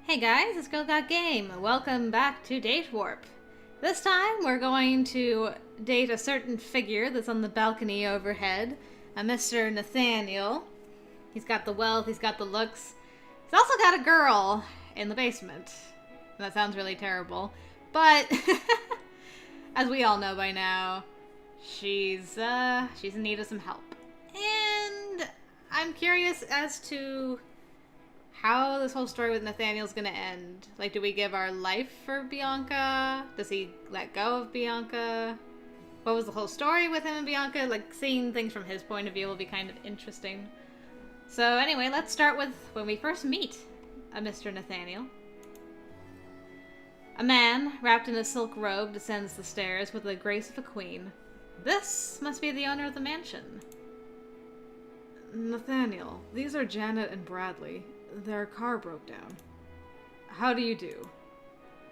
Hey guys, it's Girl Got Game. Welcome back to Date Warp. This time we're going to date a certain figure that's on the balcony overhead, a Mr. Nathaniel. He's got the wealth, he's got the looks. He's also got a girl in the basement. That sounds really terrible, but as we all know by now, she's in need of some help. And I'm curious as to how this whole story with Nathaniel's gonna end. Like, do we give our life for Bianca? Does he let go of Bianca? What was the whole story with him and Bianca? Like, seeing things from his point of view will be kind of interesting. So anyway, let's start with when we first meet a Mr. Nathaniel. A man, wrapped in a silk robe, descends the stairs with the grace of a queen. This must be the owner of the mansion. Nathaniel, these are Janet and Bradley. Their car broke down. How do you do?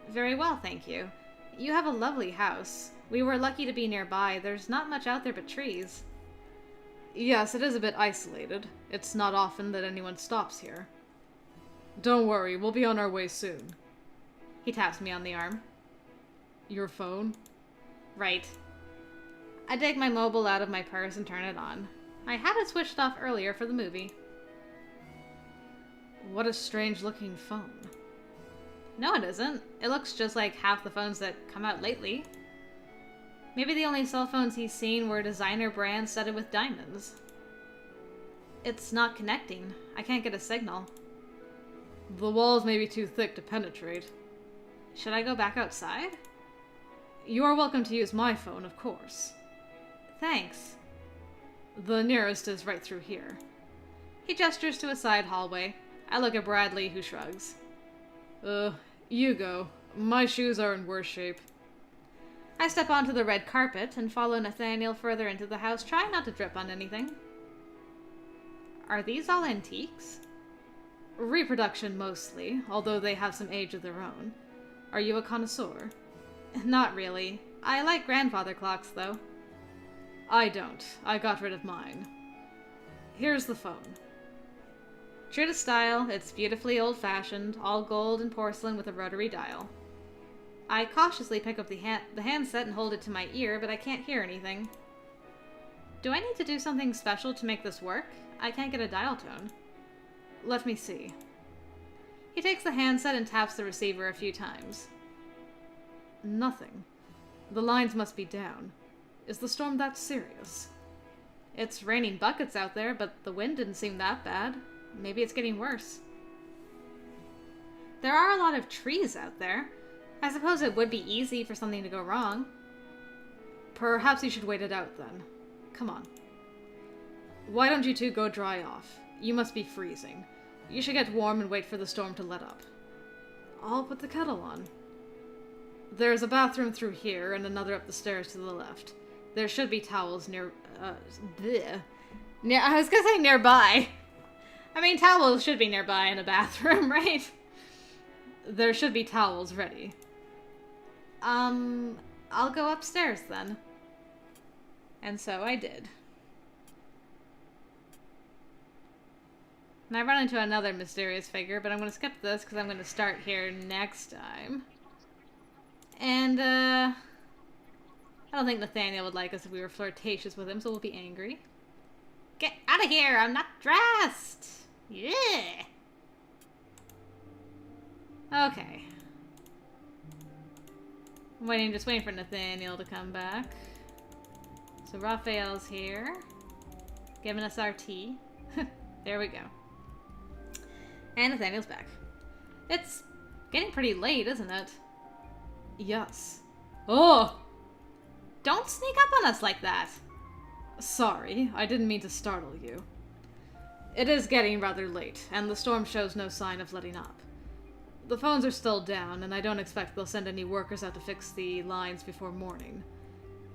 Very well, thank you. You have a lovely house. We were lucky to be nearby. There's not much out there but trees. Yes, it is a bit isolated. It's not often that anyone stops here. Don't worry, we'll be on our way soon. He taps me on the arm. Your phone? Right. I take my mobile out of my purse and turn it on. I had it switched off earlier for the movie. What a strange-looking phone. No, it isn't. It looks just like half the phones that come out lately. Maybe the only cell phones he's seen were designer brands studded with diamonds. It's not connecting. I can't get a signal. The walls may be too thick to penetrate. Should I go back outside? You are welcome to use my phone, of course. Thanks. The nearest is right through here. He gestures to a side hallway. I look at Bradley, who shrugs. You go. My shoes are in worse shape. I step onto the red carpet and follow Nathaniel further into the house, trying not to drip on anything. Are these all antiques? Reproduction mostly, although they have some age of their own. Are you a connoisseur? Not really. I like grandfather clocks, though. I don't. I got rid of mine. Here's the phone. True to style, it's beautifully old-fashioned, all gold and porcelain with a rotary dial. I cautiously pick up the handset and hold it to my ear, but I can't hear anything. Do I need to do something special to make this work? I can't get a dial tone. Let me see. He takes the handset and taps the receiver a few times. Nothing. The lines must be down. Is the storm that serious? It's raining buckets out there, but the wind didn't seem that bad. Maybe it's getting worse. There are a lot of trees out there. I suppose it would be easy for something to go wrong. Perhaps you should wait it out then. Come on. Why don't you two go dry off? You must be freezing. You should get warm and wait for the storm to let up. I'll put the kettle on. There's a bathroom through here and another up the stairs to the left. There should be towels near, I was gonna say nearby. I mean, towels should be nearby in a bathroom, right? There should be towels ready. I'll go upstairs then. And so I did. And I run into another mysterious figure, but I'm going to skip this because I'm going to start here next time. And, I don't think Nathaniel would like us if we were flirtatious with him, so we'll be angry. Get out of here! I'm not dressed! Yeah! Okay. Just waiting for Nathaniel to come back. So Raphael's here. Giving us our tea. There we go. And Nathaniel's back. It's getting pretty late, isn't it? Yes. Oh! Don't sneak up on us like that! Sorry, I didn't mean to startle you. It is getting rather late, and the storm shows no sign of letting up. The phones are still down, and I don't expect they'll send any workers out to fix the lines before morning.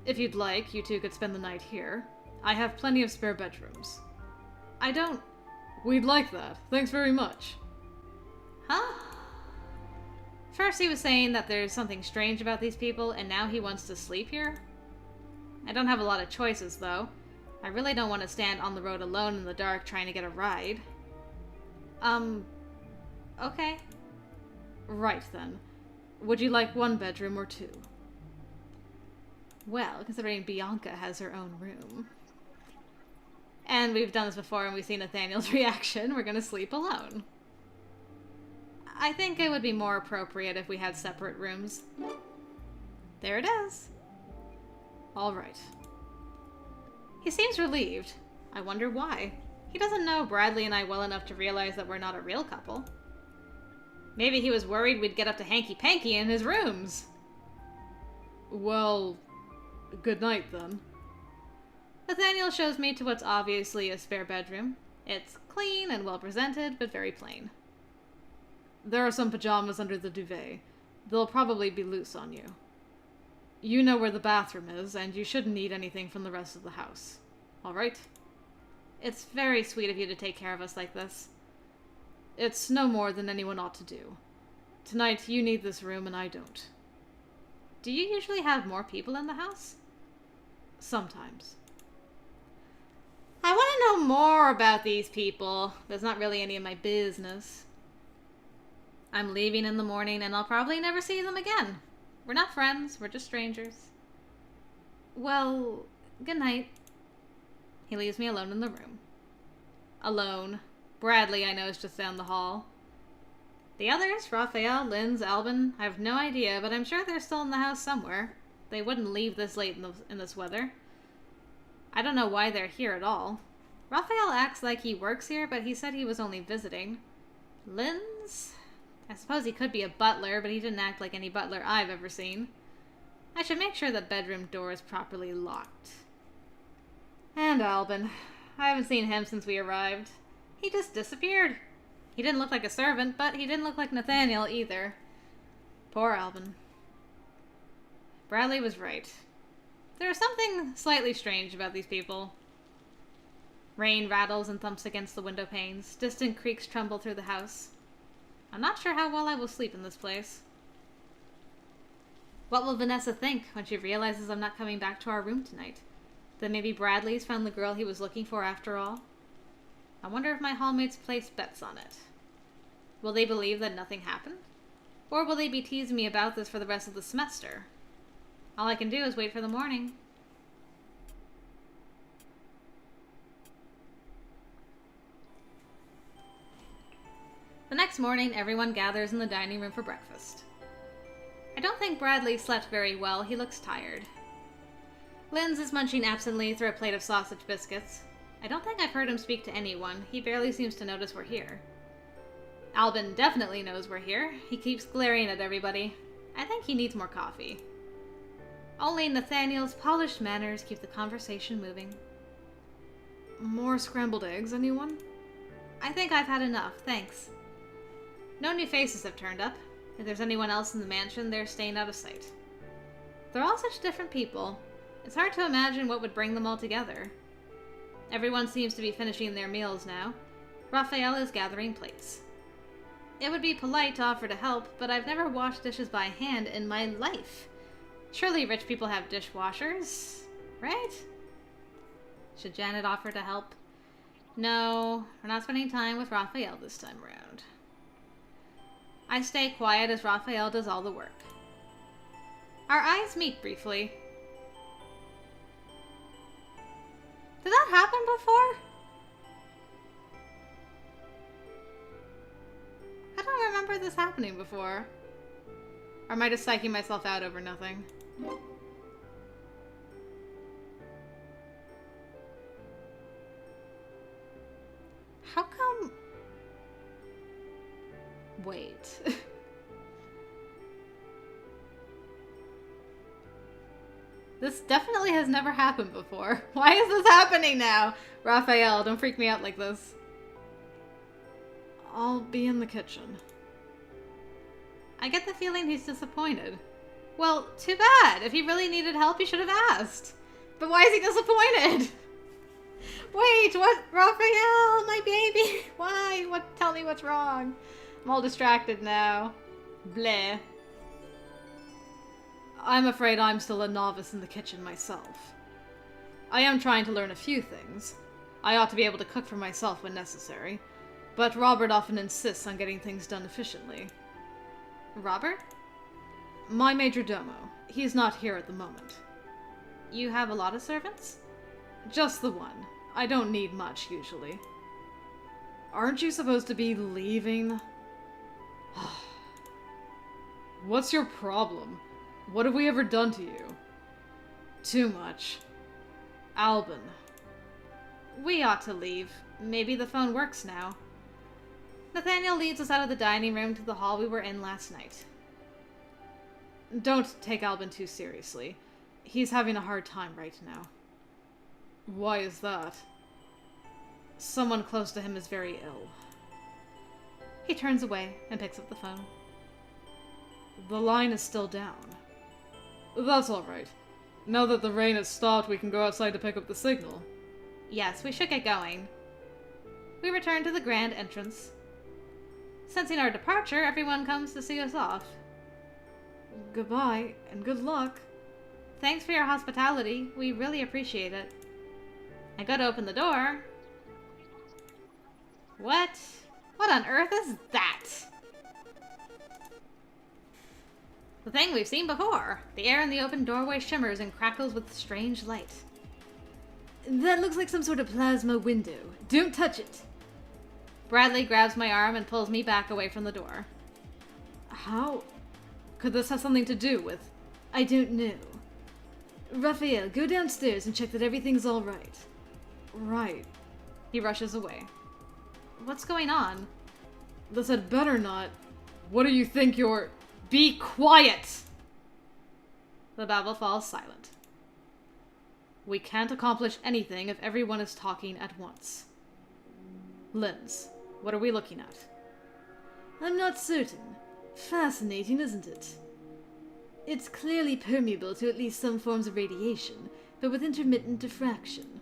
If you'd like, you two could spend the night here. I have plenty of spare bedrooms. I don't... We'd like that. Thanks very much. Huh? First he was saying that there's something strange about these people, and now he wants to sleep here? I don't have a lot of choices, though. I really don't want to stand on the road alone in the dark trying to get a ride. Okay. Right then. Would you like one bedroom or two? Well, considering Bianca has her own room. And we've done this before and we've seen Nathaniel's reaction. We're gonna sleep alone. I think it would be more appropriate if we had separate rooms. There it is. All right. He seems relieved. I wonder why. He doesn't know Bradley and I well enough to realize that we're not a real couple. Maybe he was worried we'd get up to hanky-panky in his rooms. Well, good night then. Nathaniel shows me to what's obviously a spare bedroom. It's clean and well presented, but very plain. There are some pajamas under the duvet. They'll probably be loose on you. You know where the bathroom is, and you shouldn't need anything from the rest of the house. All right? It's very sweet of you to take care of us like this. It's no more than anyone ought to do. Tonight, you need this room, and I don't. Do you usually have more people in the house? Sometimes. I want to know more about these people. That's not really any of my business. I'm leaving in the morning, and I'll probably never see them again. We're not friends, we're just strangers. Well, good night. He leaves me alone in the room. Alone. Bradley, I know, is just down the hall. The others, Raphael, Linz, Albin, I have no idea, but I'm sure they're still in the house somewhere. They wouldn't leave this late in this weather. I don't know why they're here at all. Raphael acts like he works here, but he said he was only visiting. Linz? I suppose he could be a butler, but he didn't act like any butler I've ever seen. I should make sure the bedroom door is properly locked. And Albin. I haven't seen him since we arrived. He just disappeared. He didn't look like a servant, but he didn't look like Nathaniel either. Poor Albin. Bradley was right. There's something slightly strange about these people. Rain rattles and thumps against the window panes. Distant creaks tremble through the house. I'm not sure how well I will sleep in this place. What will Vanessa think when she realizes I'm not coming back to our room tonight? That maybe Bradley's found the girl he was looking for after all? I wonder if my hallmates place bets on it. Will they believe that nothing happened? Or will they be teasing me about this for the rest of the semester? All I can do is wait for the morning. The next morning, everyone gathers in the dining room for breakfast. I don't think Bradley slept very well. He looks tired. Linz is munching absently through a plate of sausage biscuits. I don't think I've heard him speak to anyone. He barely seems to notice we're here. Albin definitely knows we're here. He keeps glaring at everybody. I think he needs more coffee. Only Nathaniel's polished manners keep the conversation moving. More scrambled eggs, anyone? I think I've had enough, thanks. No new faces have turned up. If there's anyone else in the mansion, they're staying out of sight. They're all such different people. It's hard to imagine what would bring them all together. Everyone seems to be finishing their meals now. Raphael is gathering plates. It would be polite to offer to help, but I've never washed dishes by hand in my life. Surely rich people have dishwashers, right? Should Janet offer to help? No, we're not spending time with Raphael this time around. I stay quiet as Raphael does all the work. Our eyes meet briefly. Did that happen before? I don't remember this happening before. Or am I just psyching myself out over nothing? How come... Wait. This definitely has never happened before. Why is this happening now? Raphael, don't freak me out like this. I'll be in the kitchen. I get the feeling he's disappointed. Well, too bad. If he really needed help, he should have asked. But why is he disappointed? Wait, what? Raphael, my baby. Why? What? Tell me what's wrong. I'm all distracted now. Bleh. I'm afraid I'm still a novice in the kitchen myself. I am trying to learn a few things. I ought to be able to cook for myself when necessary, but Robert often insists on getting things done efficiently. Robert? My major domo. He's not here at the moment. You have a lot of servants? Just the one. I don't need much, usually. Aren't you supposed to be leaving? What's your problem? What have we ever done to you? Too much. Albin. We ought to leave. Maybe the phone works now. Nathaniel leads us out of the dining room to the hall we were in last night. Don't take Albin too seriously. He's having a hard time right now. Why is that? Someone close to him is very ill. He turns away and picks up the phone. The line is still down. That's alright. Now that the rain has stopped, we can go outside to pick up the signal. Yes, we should get going. We return to the grand entrance. Sensing our departure, everyone comes to see us off. Goodbye, and good luck. Thanks for your hospitality. We really appreciate it. I go to open the door. What? What on earth is that? The thing we've seen before. The air in the open doorway shimmers and crackles with strange light. That looks like some sort of plasma window. Don't touch it. Bradley grabs my arm and pulls me back away from the door. How could this have something to do with? I don't know. Raphael, go downstairs and check that everything's all right. Right. He rushes away. What's going on? This had better not. What do you think you're... Be quiet! The babble falls silent. We can't accomplish anything if everyone is talking at once. Linz, what are we looking at? I'm not certain. Fascinating, isn't it? It's clearly permeable to at least some forms of radiation, but with intermittent diffraction.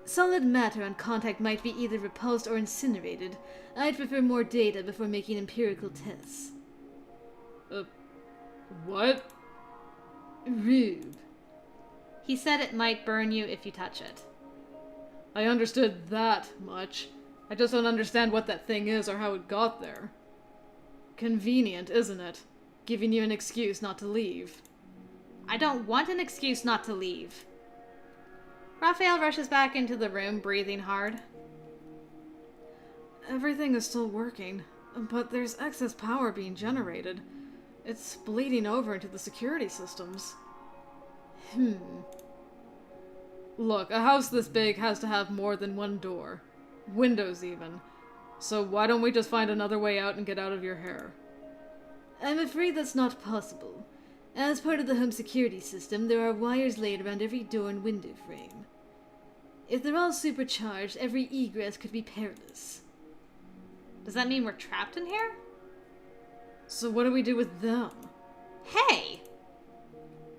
Solid matter on contact might be either repulsed or incinerated. I'd prefer more data before making empirical tests. What? Rube. He said it might burn you if you touch it. I understood that much. I just don't understand what that thing is or how it got there. Convenient, isn't it? Giving you an excuse not to leave. I don't want an excuse not to leave. Raphael rushes back into the room, breathing hard. Everything is still working, but there's excess power being generated. It's bleeding over into the security systems. Look, a house this big has to have more than one door. Windows, even. So why don't we just find another way out and get out of your hair? I'm afraid that's not possible. As part of the home security system, there are wires laid around every door and window frame. If they're all supercharged, every egress could be perilous. Does that mean we're trapped in here? So what do we do with them? Hey!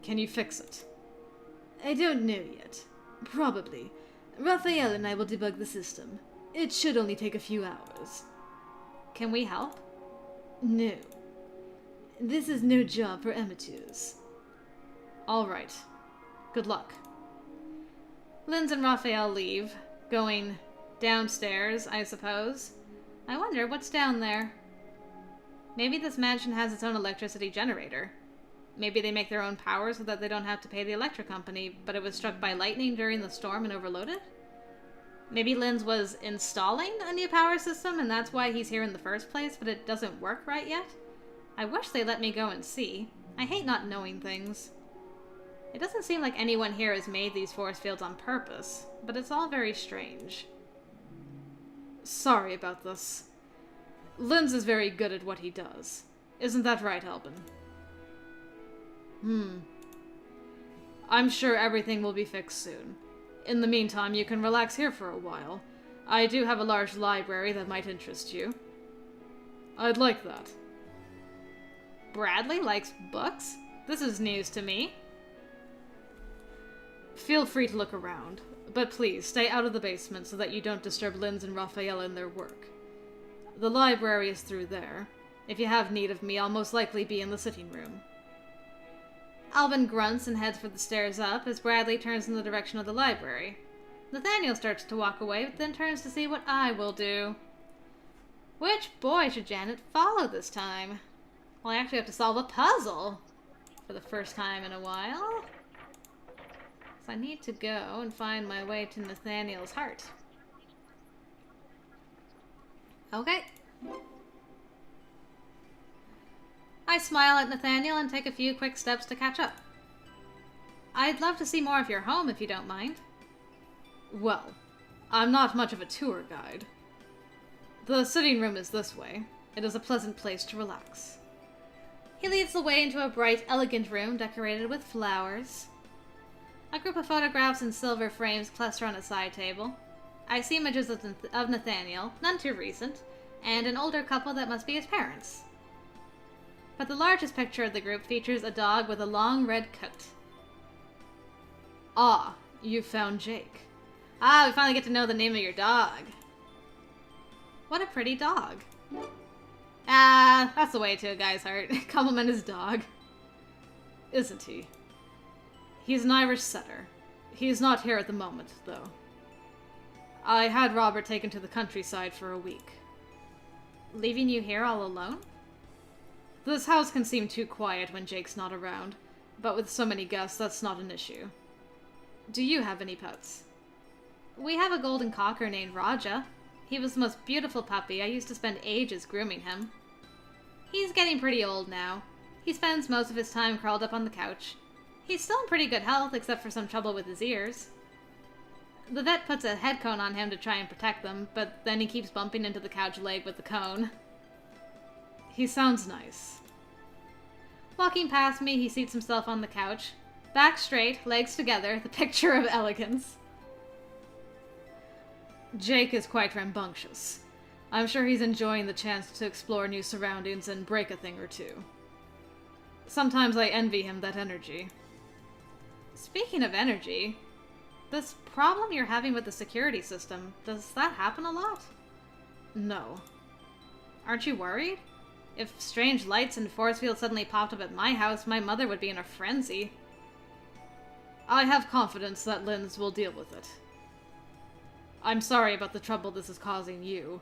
Can you fix it? I don't know yet. Probably. Raphael and I will debug the system. It should only take a few hours. Can we help? No. This is no job for amateurs. All right. Good luck. Linz and Raphael leave, going downstairs, I suppose. I wonder what's down there. Maybe this mansion has its own electricity generator. Maybe they make their own power so that they don't have to pay the electric company, but it was struck by lightning during the storm and overloaded? Maybe Linz was installing a new power system and that's why he's here in the first place, but it doesn't work right yet? I wish they let me go and see. I hate not knowing things. It doesn't seem like anyone here has made these force fields on purpose, but it's all very strange. Sorry about this. Linz is very good at what he does. Isn't that right, Albin? I'm sure everything will be fixed soon. In the meantime, you can relax here for a while. I do have a large library that might interest you. I'd like that. Bradley likes books? This is news to me. Feel free to look around, but please stay out of the basement so that you don't disturb Linz and Raphael in their work. The library is through there. If you have need of me, I'll most likely be in the sitting room. Albin grunts and heads for the stairs up as Bradley turns in the direction of the library. Nathaniel starts to walk away, but then turns to see what I will do. Which boy should Janet follow this time? Well, I actually have to solve a puzzle for the first time in a while. So I need to go and find my way to Nathaniel's heart. Okay. I smile at Nathaniel and take a few quick steps to catch up. I'd love to see more of your home if you don't mind. Well, I'm not much of a tour guide. The sitting room is this way. It is a pleasant place to relax. He leads the way into a bright, elegant room decorated with flowers. A group of photographs in silver frames cluster on a side table. I see images of Nathaniel, none too recent, and an older couple that must be his parents. But the largest picture of the group features a dog with a long red coat. Ah, you found Jake. Ah, we finally get to know the name of your dog. What a pretty dog. Ah, that's the way to a guy's heart. Compliment his dog. Isn't he? He's an Irish setter. He's not here at the moment, though. I had Robert taken to the countryside for a week. Leaving you here all alone? This house can seem too quiet when Jake's not around, but with so many guests, that's not an issue. Do you have any pets? We have a golden cocker named Raja. He was the most beautiful puppy. I used to spend ages grooming him. He's getting pretty old now. He spends most of his time curled up on the couch. He's still in pretty good health, except for some trouble with his ears. The vet puts a head cone on him to try and protect them, but then he keeps bumping into the couch leg with the cone. He sounds nice. Walking past me, he seats himself on the couch. Back straight, legs together, the picture of elegance. Jake is quite rambunctious. I'm sure he's enjoying the chance to explore new surroundings and break a thing or two. Sometimes I envy him that energy. Speaking of energy, this problem you're having with the security system, does that happen a lot? No. Aren't you worried? If strange lights and force fields suddenly popped up at my house, my mother would be in a frenzy. I have confidence that Linz will deal with it. I'm sorry about the trouble this is causing you.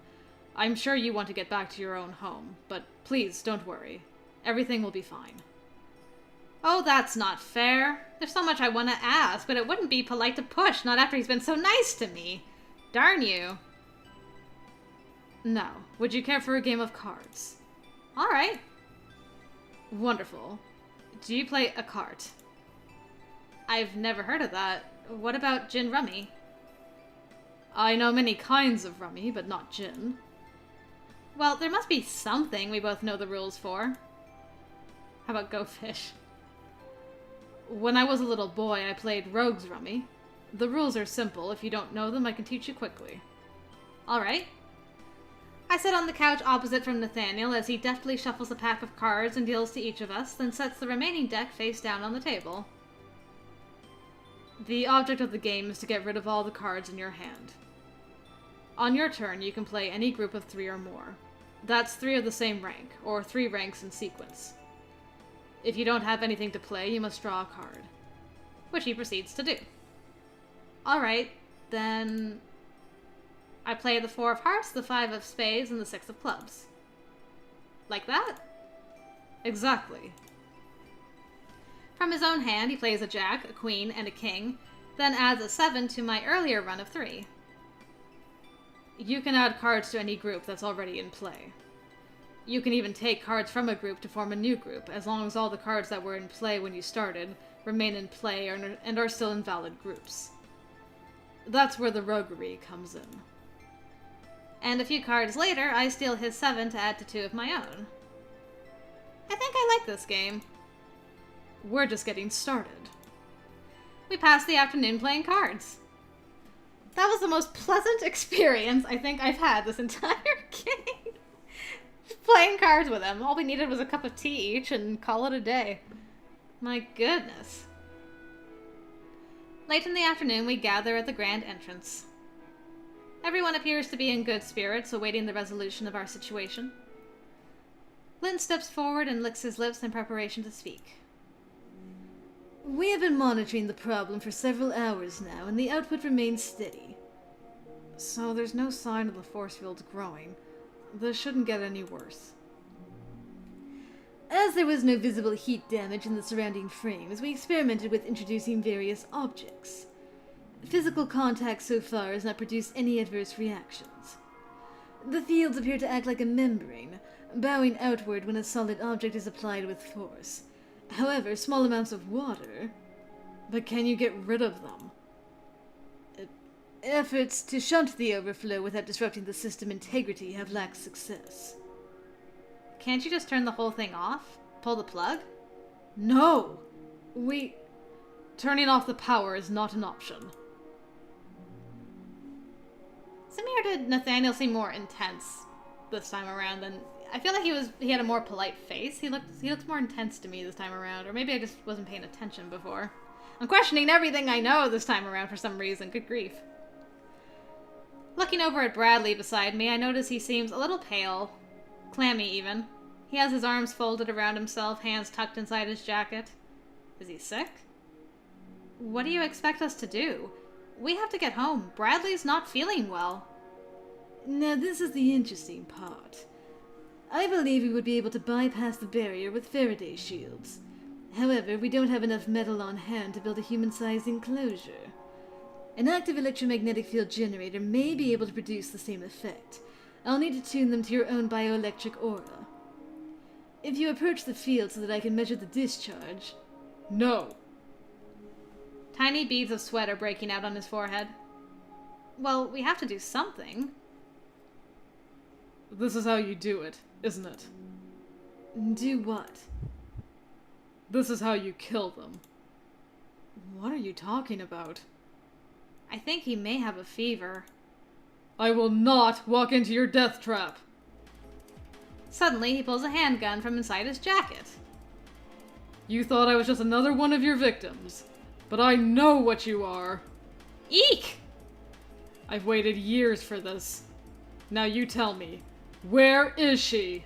I'm sure you want to get back to your own home, but please don't worry. Everything will be fine. Oh, that's not fair. There's so much I want to ask, but it wouldn't be polite to push, not after he's been so nice to me. Darn you. Now, would you care for a game of cards? All right. Wonderful. Do you play a cart? I've never heard of that. What about gin rummy? I know many kinds of rummy, but not gin. Well, there must be something we both know the rules for. How about Go Fish? When I was a little boy, I played Rogue's rummy. The rules are simple. If you don't know them, I can teach you quickly. All right. I sit on the couch opposite from Nathaniel as he deftly shuffles a pack of cards and deals to each of us, then sets the remaining deck face down on the table. The object of the game is to get rid of all the cards in your hand. On your turn, you can play any group of 3 or more. That's 3 of the same rank, or 3 ranks in sequence. If you don't have anything to play, you must draw a card. Which he proceeds to do. Alright, then I play the 4 of hearts, the 5 of spades, and the 6 of clubs. Like that? Exactly. From his own hand, he plays a jack, a queen, and a king, then adds a 7 to my earlier run of 3. You can add cards to any group that's already in play. You can even take cards from a group to form a new group, as long as all the cards that were in play when you started remain in play and are still in valid groups. That's where the roguery comes in. And a few cards later, I steal his 7 to add to 2 of my own. I think I like this game. We're just getting started. We passed the afternoon playing cards. That was the most pleasant experience I think I've had this entire game. Playing cards with him. All we needed was a cup of tea each and call it a day. My goodness. Late in the afternoon, we gather at the grand entrance. Everyone appears to be in good spirits, awaiting the resolution of our situation. Lynn steps forward and licks his lips in preparation to speak. We have been monitoring the problem for several hours now, and the output remains steady. So there's no sign of the force fields growing. This shouldn't get any worse. As there was no visible heat damage in the surrounding frames, we experimented with introducing various objects. Physical contact so far has not produced any adverse reactions. The fields appear to act like a membrane, bowing outward when a solid object is applied with force. However, small amounts of water... But can you get rid of them? Efforts to shunt the overflow without disrupting the system integrity have lacked success. Can't you just turn the whole thing off? Pull the plug? No! Turning off the power is not an option. Samir did Nathaniel seem more intense this time around than... I feel like he had a more polite face. He looked more intense to me this time around, or maybe I just wasn't paying attention before. I'm questioning everything I know this time around for some reason. Good grief. Looking over at Bradley beside me, I notice he seems a little pale. Clammy, even. He has his arms folded around himself, hands tucked inside his jacket. Is he sick? What do you expect us to do? We have to get home. Bradley's not feeling well. Now this is the interesting part. I believe we would be able to bypass the barrier with Faraday shields. However, we don't have enough metal on hand to build a human-sized enclosure. An active electromagnetic field generator may be able to produce the same effect. I'll need to tune them to your own bioelectric aura. If you approach the field so that I can measure the discharge... No. Tiny beads of sweat are breaking out on his forehead. Well, we have to do something. This is how you do it, isn't it? Do what? This is how you kill them. What are you talking about? I think he may have a fever. I will not walk into your death trap. Suddenly, he pulls a handgun from inside his jacket. You thought I was just another one of your victims, but I know what you are. Eek! I've waited years for this. Now you tell me, where is she?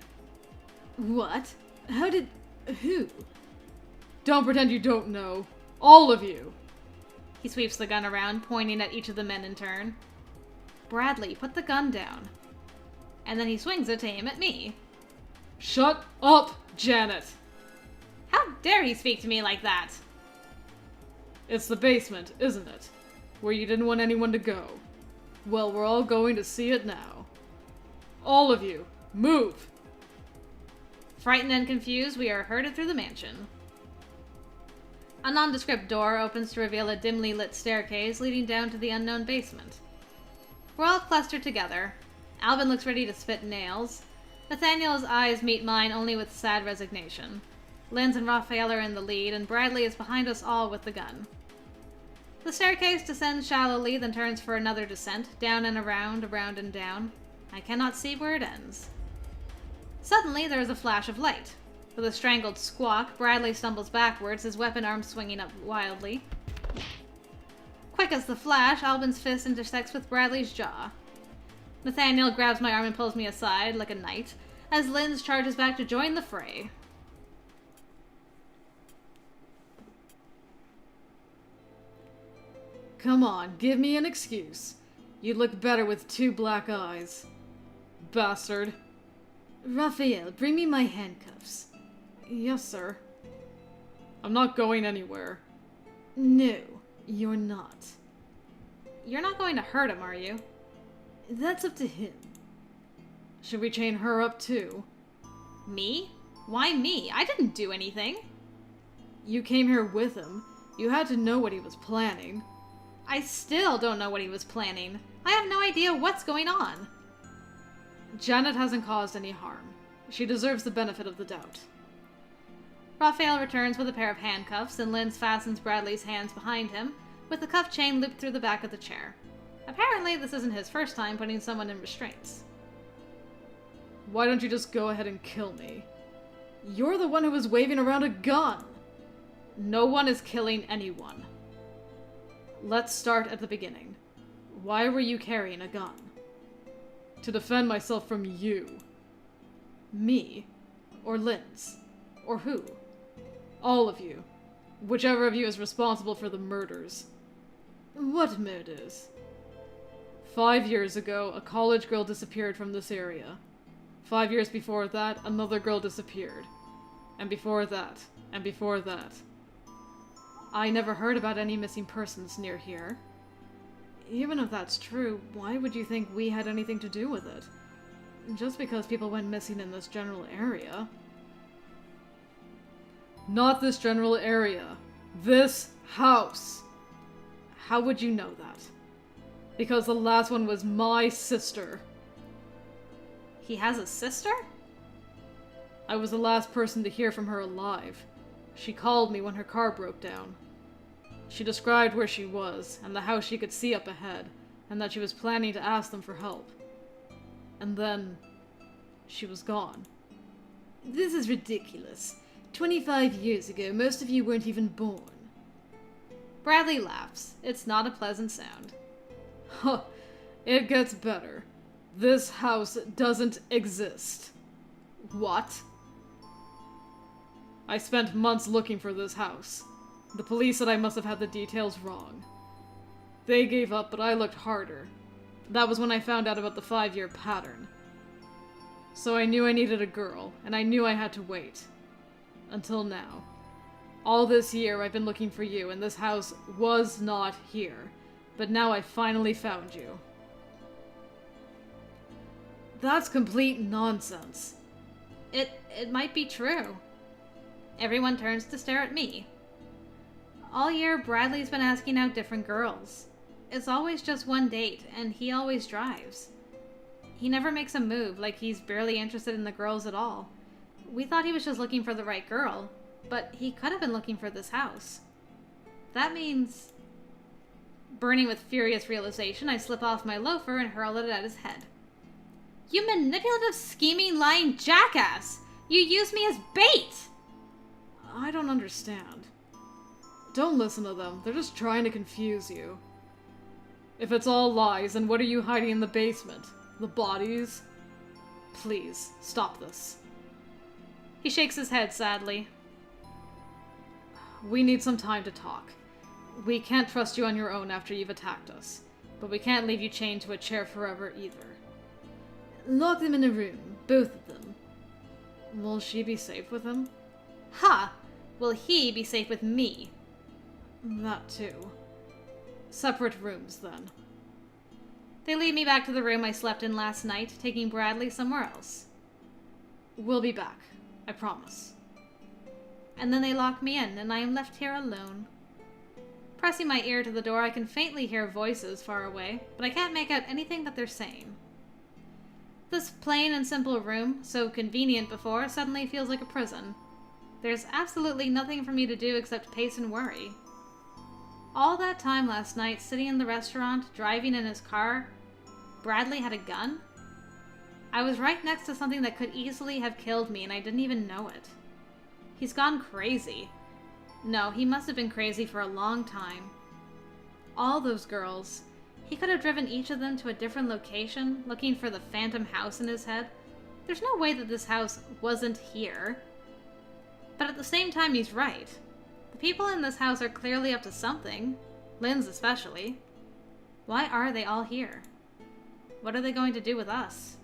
What? How did... who? Don't pretend you don't know. All of you. He sweeps the gun around, pointing at each of the men in turn. Bradley, put the gun down. And then he swings it to aim at me. Shut up, Janet! How dare he speak to me like that? It's the basement, isn't it? Where you didn't want anyone to go. Well, we're all going to see it now. All of you, move! Frightened and confused, we are herded through the mansion. A nondescript door opens to reveal a dimly lit staircase leading down to the unknown basement. We're all clustered together. Alvin looks ready to spit nails. Nathaniel's eyes meet mine only with sad resignation. Linz and Raphael are in the lead, and Bradley is behind us all with the gun. The staircase descends shallowly, then turns for another descent, down and around and down. I cannot see where it ends. Suddenly, there is a flash of light. With a strangled squawk, Bradley stumbles backwards, his weapon arm swinging up wildly. Quick as the flash, Alvin's fist intersects with Bradley's jaw. Nathaniel grabs my arm and pulls me aside, like a knight, as Linz charges back to join the fray. Come on, give me an excuse. You'd look better with 2 black eyes. Bastard. Raphael, bring me my handcuffs. Yes, sir. I'm not going anywhere. No, you're not. You're not going to hurt him, are you? That's up to him. Should we chain her up too? Me? Why me? I didn't do anything. You came here with him. You had to know what he was planning. I still don't know what he was planning. I have no idea what's going on. Janet hasn't caused any harm. She deserves the benefit of the doubt. Raphael returns with a pair of handcuffs, and Linz fastens Bradley's hands behind him, with the cuff chain looped through the back of the chair. Apparently, this isn't his first time putting someone in restraints. Why don't you just go ahead and kill me? You're the one who was waving around a gun! No one is killing anyone. Let's start at the beginning. Why were you carrying a gun? To defend myself from you. Me? Or Linz? Or who? All of you. Whichever of you is responsible for the murders. What murders? 5 years ago, a college girl disappeared from this area. 5 years before that, another girl disappeared. and before that, and before that. I never heard about any missing persons near here. Even if that's true, why would you think we had anything to do with it? Just because people went missing in this general area. Not this general area. This house. How would you know that? Because the last one was my sister. He has a sister? I was the last person to hear from her alive. She called me when her car broke down. She described where she was, and the house she could see up ahead, and that she was planning to ask them for help. And then, she was gone. This is ridiculous. 25 years ago, most of you weren't even born. Bradley laughs. It's not a pleasant sound. Huh, it gets better. This house doesn't exist. What? I spent months looking for this house. The police said I must have had the details wrong. They gave up, but I looked harder. That was when I found out about the 5-year pattern. So I knew I needed a girl, and I knew I had to wait. Until now. All this year I've been looking for you, and this house was not here. But now I finally found you. That's complete nonsense. It might be true. Everyone turns to stare at me. All year, Bradley's been asking out different girls. It's always just one date, and he always drives. He never makes a move, like he's barely interested in the girls at all. We thought he was just looking for the right girl, but he could have been looking for this house. That means... Burning with furious realization, I slip off my loafer and hurl it at his head. You manipulative, scheming, lying jackass! You used me as bait! I don't understand. Don't listen to them. They're just trying to confuse you. If it's all lies, then what are you hiding in the basement? The bodies? Please, stop this. He shakes his head sadly. We need some time to talk. We can't trust you on your own after you've attacked us. But we can't leave you chained to a chair forever either. Lock them in a room, both of them. Will she be safe with him? Ha! Will he be safe with me? That too. Separate rooms, then. They lead me back to the room I slept in last night, taking Bradley somewhere else. We'll be back. I promise. And then they lock me in, and I am left here alone. Pressing my ear to the door, I can faintly hear voices far away, but I can't make out anything that they're saying. This plain and simple room, so convenient before, suddenly feels like a prison. There's absolutely nothing for me to do except pace and worry. All that time last night, sitting in the restaurant, driving in his car, Bradley had a gun? I was right next to something that could easily have killed me, and I didn't even know it. He's gone crazy. No, he must have been crazy for a long time. All those girls. He could have driven each of them to a different location, looking for the phantom house in his head. There's no way that this house wasn't here. But at the same time, he's right. The people in this house are clearly up to something. Lynn's especially. Why are they all here? What are they going to do with us?